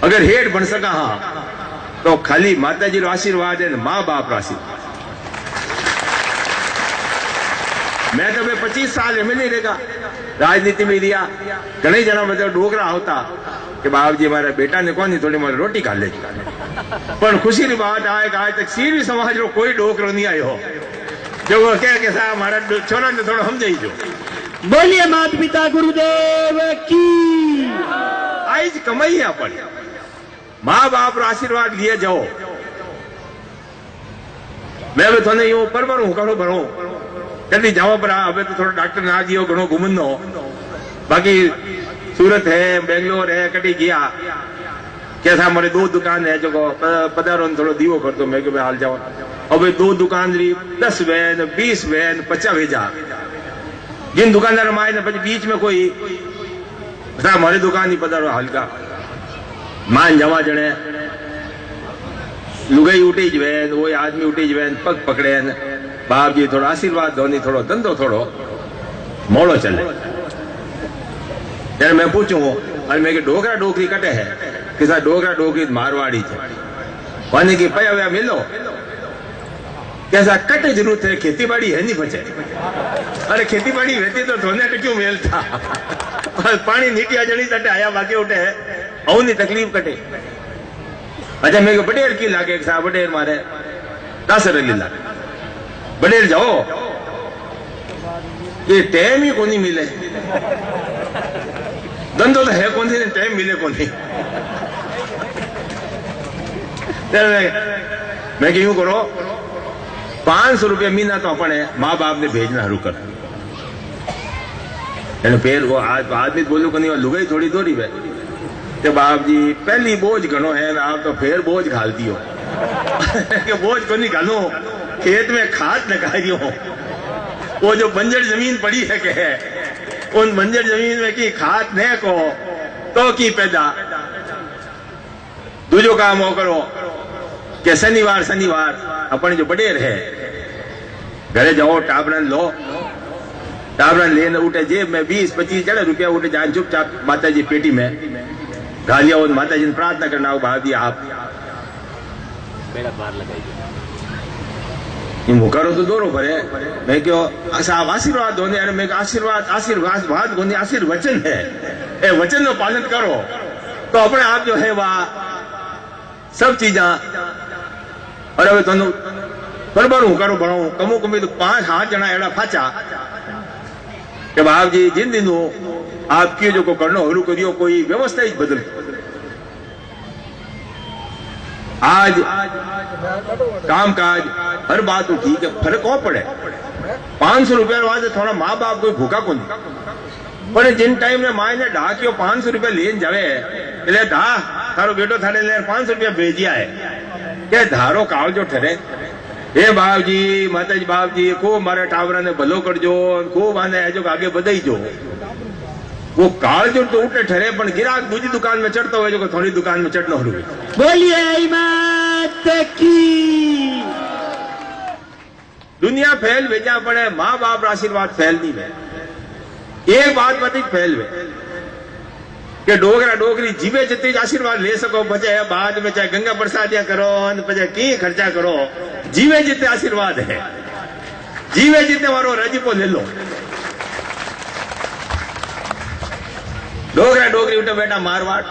अगर हेठ बन सका हाँ तो खाली माताजी रो आशीर्वाद है माँ बाप रो आशीर्वाद। मैं तो 25 साल एमएलए रहेगा राजनीति में रिया घने जना मतलब डोकरा होता कि बाप जी मारा बेटा ने कौन थोड़ी मारी रोटी खा ले पर खुशी की बात आए कि आज तक सीरी समाज रो कोई डोकरो नहीं आयो जो वो कह के साहब हमारा छोरा ने थोड़ा समझाई जो। बोलिए माता पिता गुरुदेव की। आज कमाई अपन माँ बाप रो आशीर्वाद लिए जाओ। मैं भी थोड़े यूं पर हूं करो भरो कभी जाओ पर अब तो थोड़ा डॉक्टर ना जियो घणो घुमनो बाकी सूरत है बेंगलोर है कटी गया कैसा हमारे 2 दुकान है जो पधारो थोड़ो दीवो कर दो मैं के हाल जाओ। अब 2 दुकान री 10 वैन 20 वैन 50 भेजा जिन दुकानदार माए ने बीच में कोई हमारी दुकान ही पधारो हल्का मान जमा जने लुगाई उठी ज वैन वो आदमी उठी ज वैन पग पकड़े बाप जी थोड़ा आशीर्वाद धोनी थोड़ो धंधो थोड़ो मोड़ो चले। यार मैं पूछूं और मैं डोकरा डोकरी कटे है किसा डोकरा डोकरी मारवाड़ी थे पानी की पया वया मिलो कैसा कटे जरूरत है खेती बाड़ी है नहीं बचे। अरे खेती बाड़ी रहती तो धोने क्यों मेल था पानी नीटिया जड़ी तटे आया बाकी उठे है औनी तकलीफ कटे। अच्छा मेरे को बडेर की लागे साहब बडेर मारे 10 लीला बडेर जाओ ये टाइम ही कोनी मिले धंधो तो है कौन सी टाइम मिले कोनी। मैं क्यों करो 500 रुपया महीना तो अपने माँ बाप ने भेजना हरू कर फिर वो आदमी बोलू को नहीं लुगाई थोड़ी थोड़ी वे तो बाप जी पहली बोझ घणो है ना आप तो फिर बोझ घाल दियो कि बोझ को नहीं घालो खेत में खाद लगा दियो वो जो बंजर जमीन पड़ी है के है उन बंजर जमीन में की खाद न को तो की पैदा दूजो काम हो करो कि शनिवार अपन जो बडेर है घरे जाओ टाबरन लो टाबरन लेने उठे जेब में 20-25 रुपया उठे जान चुपचाप माता जी पेटी में गालिया और माता जी ने प्रार्थना करना हो भाभी आप करो तो दोनों भरे मैं क्यों साहब आशीर्वाद होने अरे मैं आशीर्वाद होने आशीर्वचन है ए वचन का पालन करो तो अपने आप जो है वह सब चीजा और अब तुम बराबर हूं करो बढ़ो कमू कमी तो 5 जना एड़ा फाचा कि बाप जी जिन दिनों आपकी जो को करनो हरू करियो कोई व्यवस्था ही बदल आज काम काज हर बात तो ठीक है फर्क कौन पड़े 500 रुपया वास्ते थोड़ा माँ बाप कोई भूखा को नहीं पर जिन टाइम ने माँ ने ढा के 500 रुपया लेन जावे એટલે धा थारो बेटो थारे ले 500 रुपया भेजिया है के धारो काल जो ठरे हे बाप जी माता जी बाप जी खूब मारे टावरा ने भलो करजो खूब आने जो आगे बधाई जो वो काल जो तो उठे ठहरे पर गिराक दूसरी दुकान में चढ़ता हुआ जो थोड़ी दुकान में चढ़ना हो। बोलिए माता की। दुनिया फैल भेजा पड़े माँ बाप आशीर्वाद फैल नहीं वे एक बात बती फैल वे कि डोगरा डोगरी जीवे जितनी आशीर्वाद ले सको बचे बाद में चाहे गंगा प्रसादिया करो बचे की खर्चा करो जीवे जितने आशीर्वाद है जीवे जितने वारो रजीपो ले लो। डोगरा डोगरी उठे बेटा मारवाड़